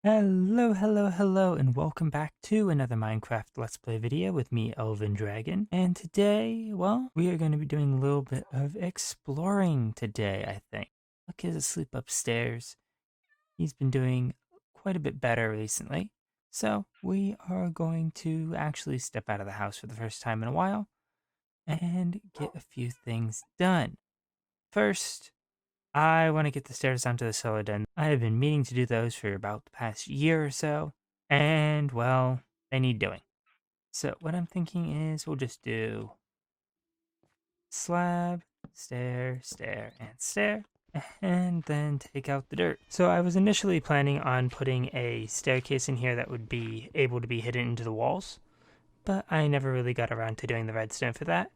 Hello, and welcome back to another Minecraft Let's Play video with me, Elven Dragon. And today, well, we are going to be doing a little bit of exploring today, I think. Luck is asleep upstairs. He's been doing quite a bit better recently. So, we are going to actually step out of the house for the first time in a while and get a few things done. First, I want to get the stairs down to the cellar den. I have been meaning to do those for about the past year or so, and well, they need doing. So what I'm thinking is we'll just do slab, stair, stair, and stair, and then take out the dirt. So I was initially planning on putting a staircase in here that would be able to be hidden into the walls, but I never really got around to doing the redstone for that.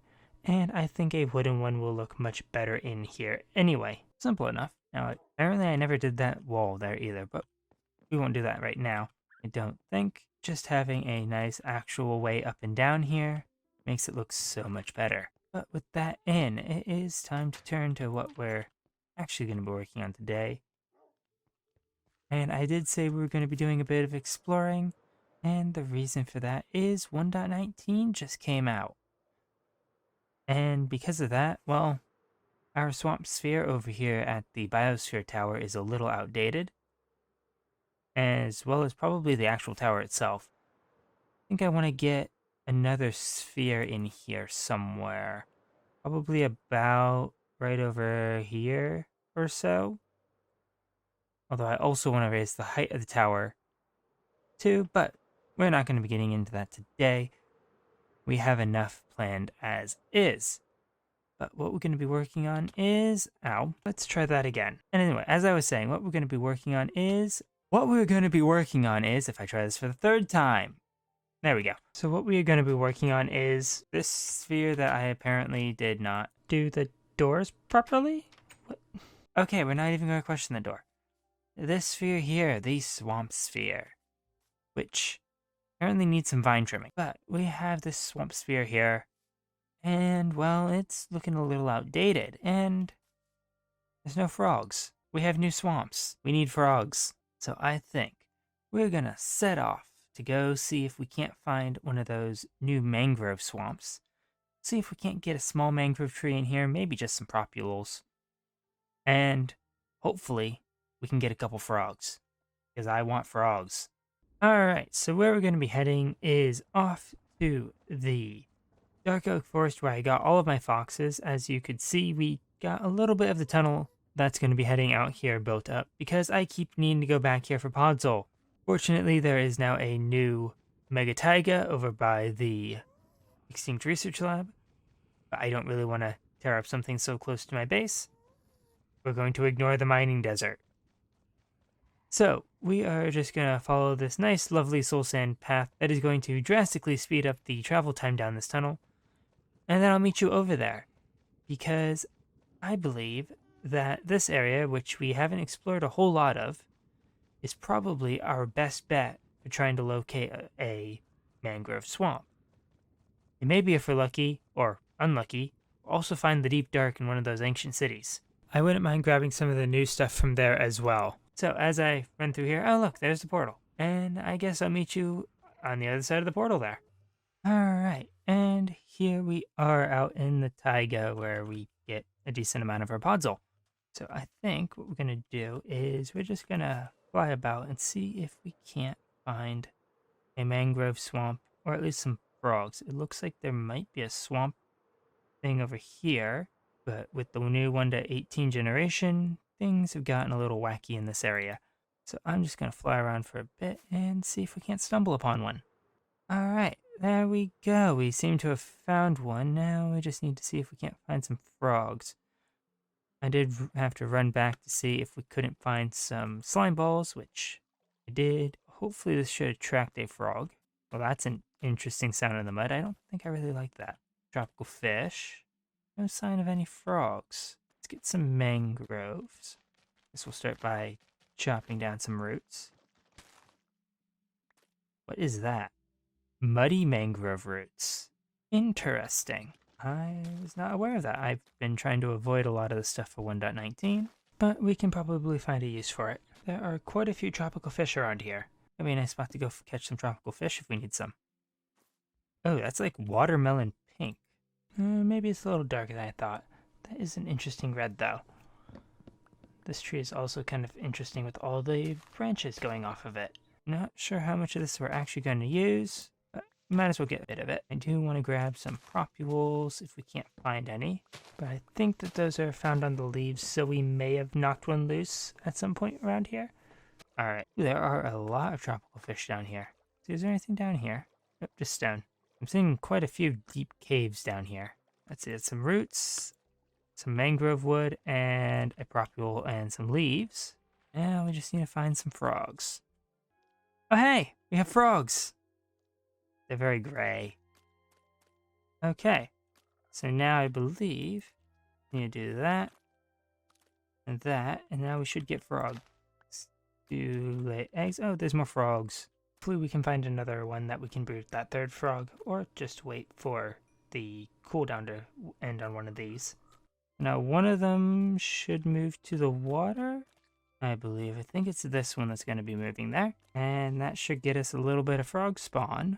And I think a wooden one will look much better in here anyway. Simple enough. Now, apparently I never did that wall there either, but we won't do that right now. I don't think. Just having a nice actual way up and down here makes it look so much better. But with that in, it is time to turn to what we're actually going to be working on today. And I did say we were going to be doing a bit of exploring, and the reason for that is 1.19 just came out. And because of that, well, our swamp sphere over here at the biosphere tower is a little outdated, as well as probably the actual tower itself. I think I want to get another sphere in here somewhere. Probably about right over here or so. Although I also want to raise the height of the tower too, but we're not going to be getting into that today. We have enough planned as is. But what we're going to be working on is... Ow. Let's try that again. And anyway, as I was saying, what we're going to be working on is... if I try this for the third time... There we go. So what we are going to be working on is this sphere that I apparently did not do the doors properly? What? Okay, we're not even going to question the door. This sphere here, the swamp sphere, which apparently needs some vine trimming. But we have this swamp sphere here, and, well, it's looking a little outdated, and there's no frogs. We have new swamps. We need frogs. So I think we're gonna set off to go see if we can't find one of those new mangrove swamps. See if we can't get a small mangrove tree in here, maybe just some propules. And hopefully we can get a couple frogs, because I want frogs. Alright, so where we're gonna be heading is off to the Dark Oak Forest where I got all of my foxes. As you could see, we got a little bit of the tunnel that's going to be heading out here built up because I keep needing to go back here for Podzol. Fortunately, there is now a new Mega Taiga over by the Extinct Research Lab, but I don't really want to tear up something so close to my base. We're going to ignore the mining desert. So, we are just going to follow this nice, lovely soul sand path that is going to drastically speed up the travel time down this tunnel. And then I'll meet you over there, because I believe that this area, which we haven't explored a whole lot of, is probably our best bet for trying to locate a mangrove swamp. And maybe if we're lucky, or unlucky, we'll also find the deep dark in one of those ancient cities. I wouldn't mind grabbing some of the new stuff from there as well. So as I run through here, oh look, there's the portal. And I guess I'll meet you on the other side of the portal there. Alright, and here we are out in the taiga where we get a decent amount of our podzol. So I think what we're going to do is we're just going to fly about and see if we can't find a mangrove swamp, or at least some frogs. It looks like there might be a swamp thing over here, but with the new 1.18 generation, things have gotten a little wacky in this area. So I'm just going to fly around for a bit and see if we can't stumble upon one. Alright, there we go. We seem to have found one. Now we just need to see if we can't find some frogs. I did have to run back to see if we couldn't find some slime balls, which I did. Hopefully this should attract a frog. Well, that's an interesting sound in the mud. I don't think I really like that. Tropical fish. No sign of any frogs. Let's get some mangroves. This will start by chopping down some roots. What is that? Muddy mangrove roots. Interesting. I was not aware of that. I've been trying to avoid a lot of the stuff for 1.19, but we can probably find a use for it. There are quite a few tropical fish around here. It'd be a nice spot to go catch some tropical fish if we need some. Oh, that's like watermelon pink. Maybe it's a little darker than I thought. That is an interesting red, though. This tree is also kind of interesting with all the branches going off of it. Not sure how much of this we're actually going to use, but might as well get a bit of it. I do want to grab some propules if we can't find any, but I think that those are found on the leaves, so we may have knocked one loose at some point around here. Alright, there are a lot of tropical fish down here. So is there anything down here? Nope, just stone. I'm seeing quite a few deep caves down here. Let's see, it's some roots, some mangrove wood, and a propule, and some leaves. Now we just need to find some frogs. Oh hey, we have frogs! They're very gray. Okay, so now I believe we need to do that, and now we should get frogs. To lay eggs. Oh, there's more frogs. Hopefully we can find another one that we can breed that third frog, or just wait for the cooldown to end on one of these. Now one of them should move to the water, I believe. I think it's this one that's going to be moving there, and that should get us a little bit of frog spawn,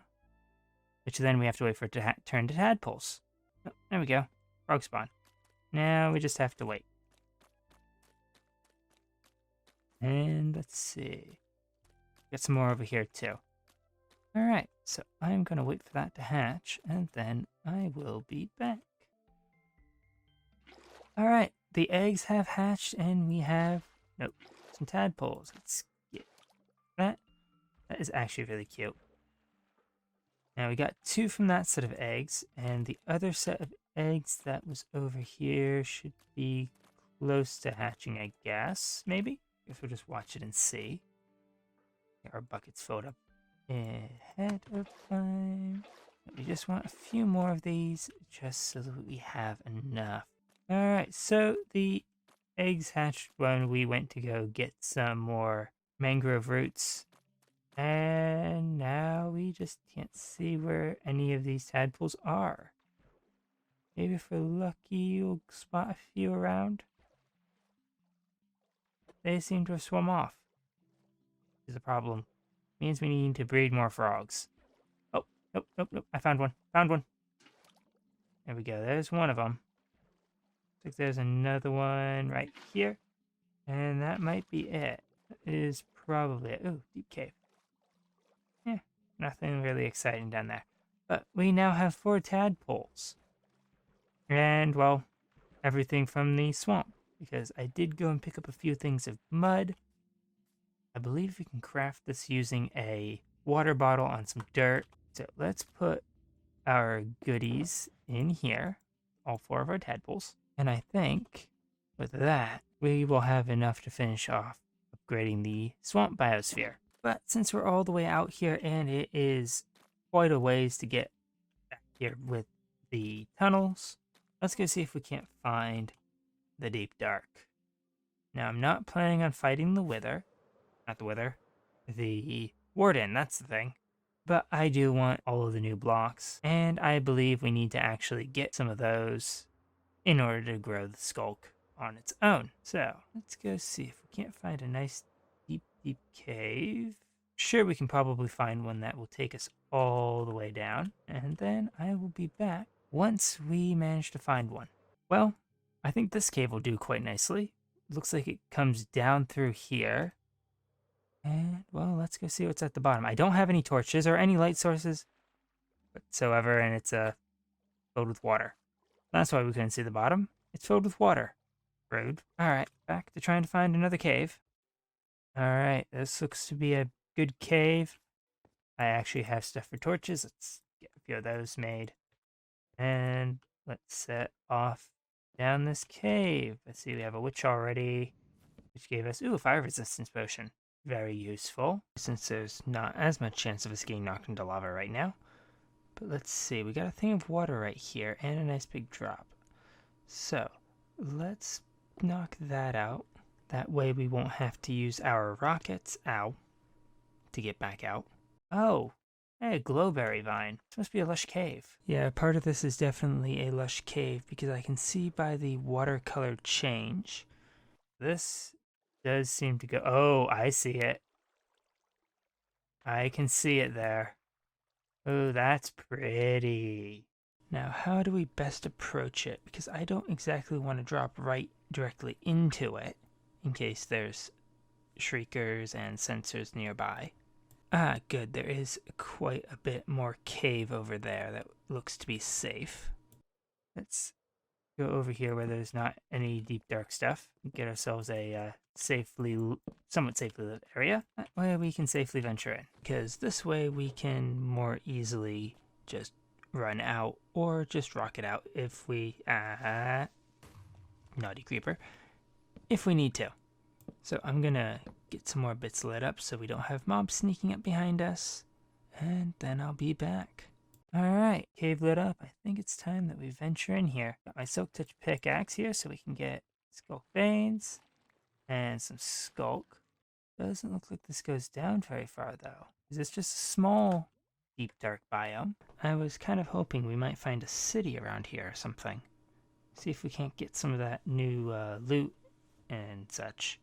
which then we have to wait for it to turn to tadpoles. Oh, there we go. Frog spawn. Now we just have to wait. And let's see. Get some more over here too. Alright, so I'm going to wait for that to hatch, and then I will be back. Alright, the eggs have hatched, and we have, some tadpoles. Let's get that. That is actually really cute. Now we got 2 from that set of eggs, and the other set of eggs that was over here should be close to hatching, I guess, maybe? Guess we'll just watch it and see. Get our buckets filled up ahead of time. We just want a few more of these just so that we have enough. Alright, so the eggs hatched when we went to go get some more mangrove roots. And now we just can't see where any of these tadpoles are. Maybe if we're lucky, we'll spot a few around. They seem to have swum off. Is a problem. Means we need to breed more frogs. Oh, nope. I found one. There we go. There's one of them. Looks like there's another one right here. And that might be it. That is probably it. Ooh, deep cave. Yeah, nothing really exciting down there. But we now have 4 tadpoles. And, well, everything from the swamp. Because I did go and pick up a few things of mud. I believe we can craft this using a water bottle on some dirt. So let's put our goodies in here. All 4 of our tadpoles. And I think with that, we will have enough to finish off upgrading the swamp biosphere. But since we're all the way out here and it is quite a ways to get back here with the tunnels, let's go see if we can't find the deep dark. Now, I'm not planning on fighting the wither. Not the wither. The warden, that's the thing. But I do want all of the new blocks. And I believe we need to actually get some of those in order to grow the skulk on its own. So, let's go see if we can't find a nice deep cave. Sure, we can probably find one that will take us all the way down. And then I will be back once we manage to find one. Well, I think this cave will do quite nicely. Looks like it comes down through here. And, well, let's go see what's at the bottom. I don't have any torches or any light sources whatsoever, and it's filled with water. That's why we couldn't see the bottom. It's filled with water. Rude. Alright, back to trying to find another cave. Alright, this looks to be a good cave. I actually have stuff for torches. Let's get a few of those made. And let's set off down this cave. Let's see, we have a witch already, which gave us, a fire resistance potion. Very useful, since there's not as much chance of us getting knocked into lava right now. But let's see, we got a thing of water right here, and a nice big drop. So, let's knock that out. That way we won't have to use our rockets, to get back out. Oh, hey, a glowberry vine. This must be a lush cave. Yeah, part of this is definitely a lush cave because I can see by the watercolor change. This Does seem to go. Oh, I see it. I can see it there. Oh, that's pretty. Now, how do we best approach it? Because I don't exactly want to drop right directly into it in case there's shriekers and sensors nearby. Ah, good. There is quite a bit more cave over there that looks to be safe. Let's go over here where there's not any deep dark stuff. Get ourselves a somewhat safely lit area. That way we can safely venture in. Because this way we can more easily just run out or just rocket out if we naughty creeper if we need to. So I'm gonna get some more bits lit up so we don't have mobs sneaking up behind us, and then I'll be back. Alright, cave lit up. I think it's time that we venture in here. Got my Silk Touch pickaxe here so we can get skulk veins and some skulk. Doesn't look like this goes down very far though. Is this just a small, deep dark biome? I was kind of hoping we might find a city around here or something. See if we can't get some of that new loot and such.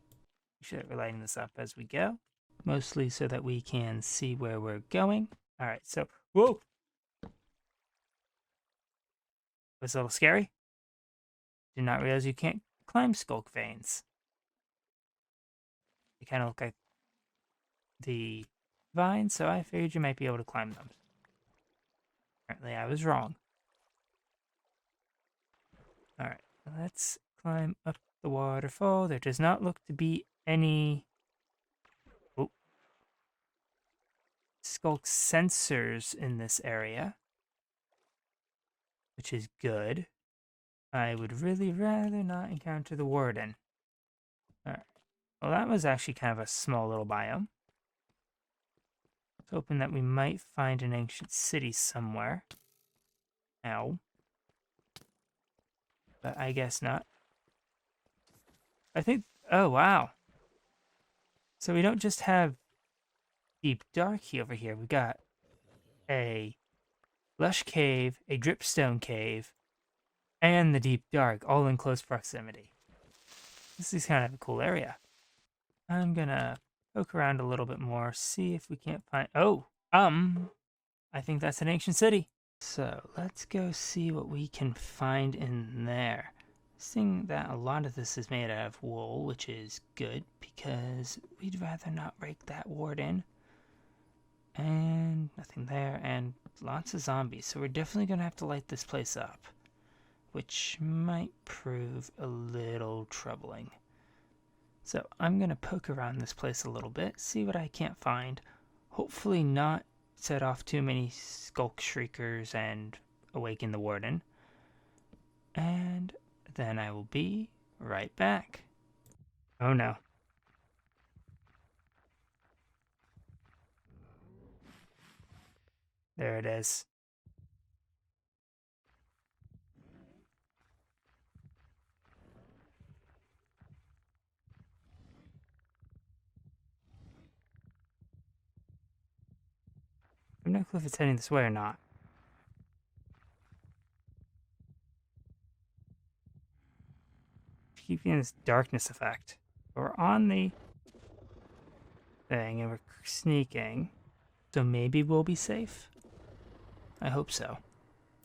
Make sure that we're lighting this up as we go. Mostly so that we can see where we're going. Alright, so, whoa! Was a little scary. Did not realize you can't climb skulk veins. They kind of look like the vines, so I figured you might be able to climb them. Apparently I was wrong. Alright, let's climb up the waterfall. There does not look to be any skulk sensors in this area, which is good. I would really rather not encounter the warden. Alright, well that was actually kind of a small little biome. I was hoping that we might find an ancient city somewhere. Ow. But I guess not. I think, oh wow. So we don't just have deep dark over here. We got a lush cave, a dripstone cave, and the deep dark all in close proximity. This is kind of a cool area. I'm gonna poke around a little bit more, see if we can't find. Oh, I think that's an ancient city. So let's go see what we can find in there. Seeing that a lot of this is made out of wool, which is good because we'd rather not break that warden. And nothing there, and lots of zombies. So we're definitely gonna have to light this place up, which might prove a little troubling. So I'm going to poke around this place a little bit, see what I can't find. Hopefully not set off too many skulk shriekers and awaken the warden. And then I will be right back. Oh no. There it is. I have no clue if it's heading this way or not. Keep getting this darkness effect. We're on the thing and we're sneaking. So maybe we'll be safe? I hope so.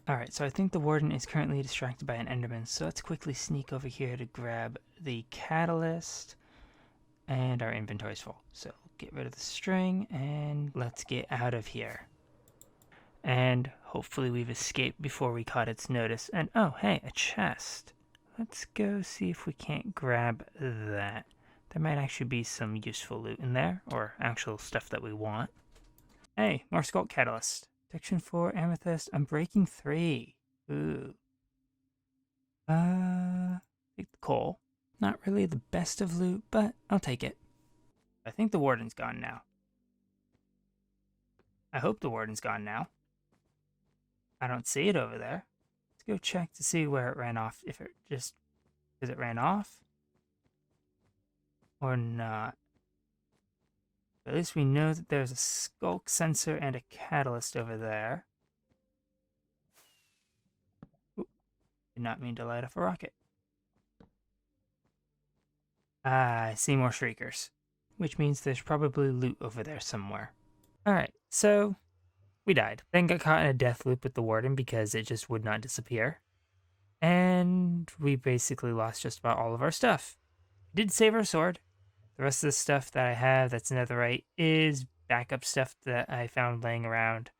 Alright, so I think the warden is currently distracted by an enderman, so let's quickly sneak over here to grab the catalyst, and our inventory's full. So get rid of the string, and let's get out of here. And hopefully we've escaped before we caught its notice. And oh, hey, a chest. Let's go see if we can't grab that. There might actually be some useful loot in there, or actual stuff that we want. Hey, more skulk catalyst. Protection 4, amethyst. I'm breaking 3. Ooh. Take the coal. Not really the best of loot, but I'll take it. I think the warden's gone now. I hope the warden's gone now. I don't see it over there. Let's go check to see where it ran off. If it just... Is it ran off? Or not? At least we know that there's a skulk sensor and a catalyst over there. Oop, did not mean to light off a rocket. Ah, I see more shriekers, which means there's probably loot over there somewhere. Alright, so we died. Then got caught in a death loop with the warden because it just would not disappear. And we basically lost just about all of our stuff. We did save our sword. The rest of the stuff that I have that's netherite is backup stuff that I found laying around.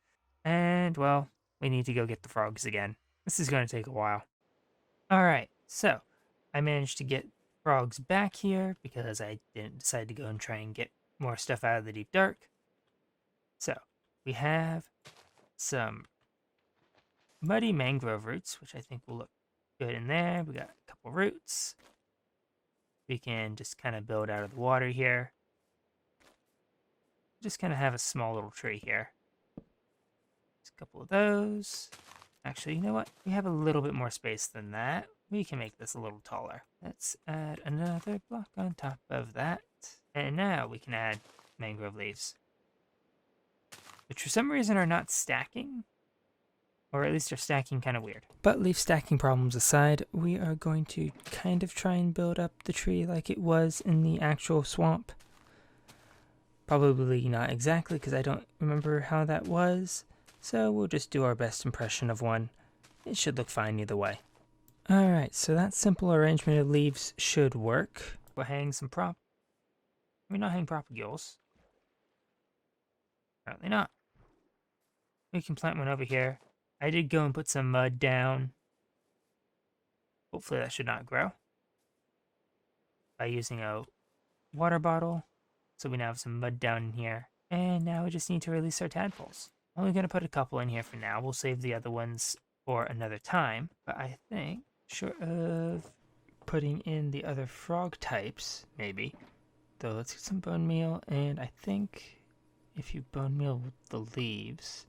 And, well, we need to go get the frogs again. This is going to take a while. Alright, so I managed to get frogs back here because I didn't decide to go and try and get more stuff out of the deep dark. So, we have some muddy mangrove roots, which I think will look good in there. We got a couple roots. We can just kind of build out of the water here. Just kind of have a small little tree here. Just a couple of those. Actually, you know what? We have a little bit more space than that. We can make this a little taller. Let's add another block on top of that. And now we can add mangrove leaves, which for some reason are not stacking. Or at least are stacking kind of weird. But leaf stacking problems aside, we are going to kind of try and build up the tree like it was in the actual swamp. Probably not exactly, because I don't remember how that was. So we'll just do our best impression of one. It should look fine either way. Alright, so that simple arrangement of leaves should work. We'll hang some not hang propagules. Apparently not. We can plant one over here. I did go and put some mud down. Hopefully that should not grow. By using a water bottle. So we now have some mud down in here. And now we just need to release our tadpoles. I'm only going to put a couple in here for now. We'll save the other ones for another time. But I think, short of putting in the other frog types, maybe. Though let's get some bone meal. And I think if you bone meal with the leaves...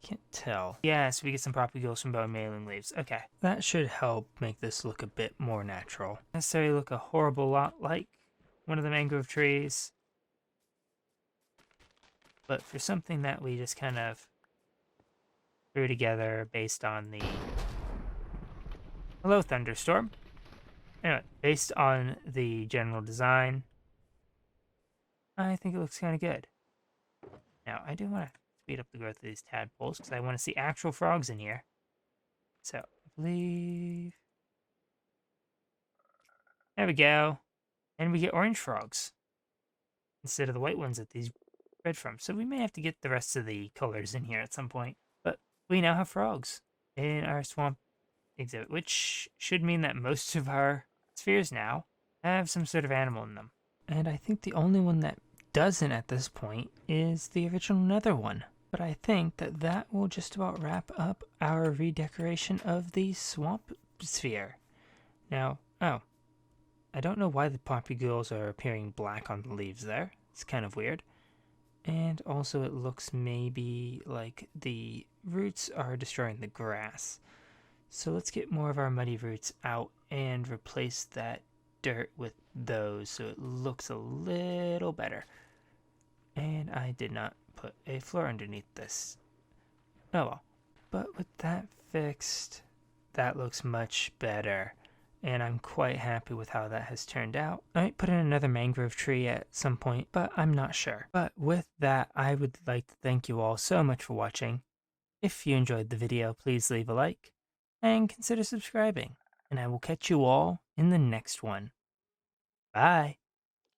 Can't tell. Yes, we get some propagules from bone mailing leaves. Okay. That should help make this look a bit more natural. Not necessarily look a horrible lot like one of the mangrove trees. But for something that we just kind of threw together based on the... Hello, thunderstorm. Anyway, based on the general design, I think it looks kind of good. Now, I do want to speed up the growth of these tadpoles because I want to see actual frogs in here. So, I believe... There we go. And we get orange frogs instead of the white ones that these bred from. So we may have to get the rest of the colors in here at some point. But we now have frogs in our swamp exhibit, which should mean that most of our spheres now have some sort of animal in them. And I think the only one that doesn't at this point is the original nether one. But I think that that will just about wrap up our redecoration of the swamp sphere. Now, I don't know why the propagules are appearing black on the leaves there. It's kind of weird. And also it looks maybe like the roots are destroying the grass. So let's get more of our muddy roots out and replace that dirt with those so it looks a little better. And I did not put a floor underneath this. Oh well. But with that fixed, that looks much better. And I'm quite happy with how that has turned out. I might put in another mangrove tree at some point, but I'm not sure. But with that, I would like to thank you all so much for watching. If you enjoyed the video, please leave a like and consider subscribing. And I will catch you all in the next one. Bye.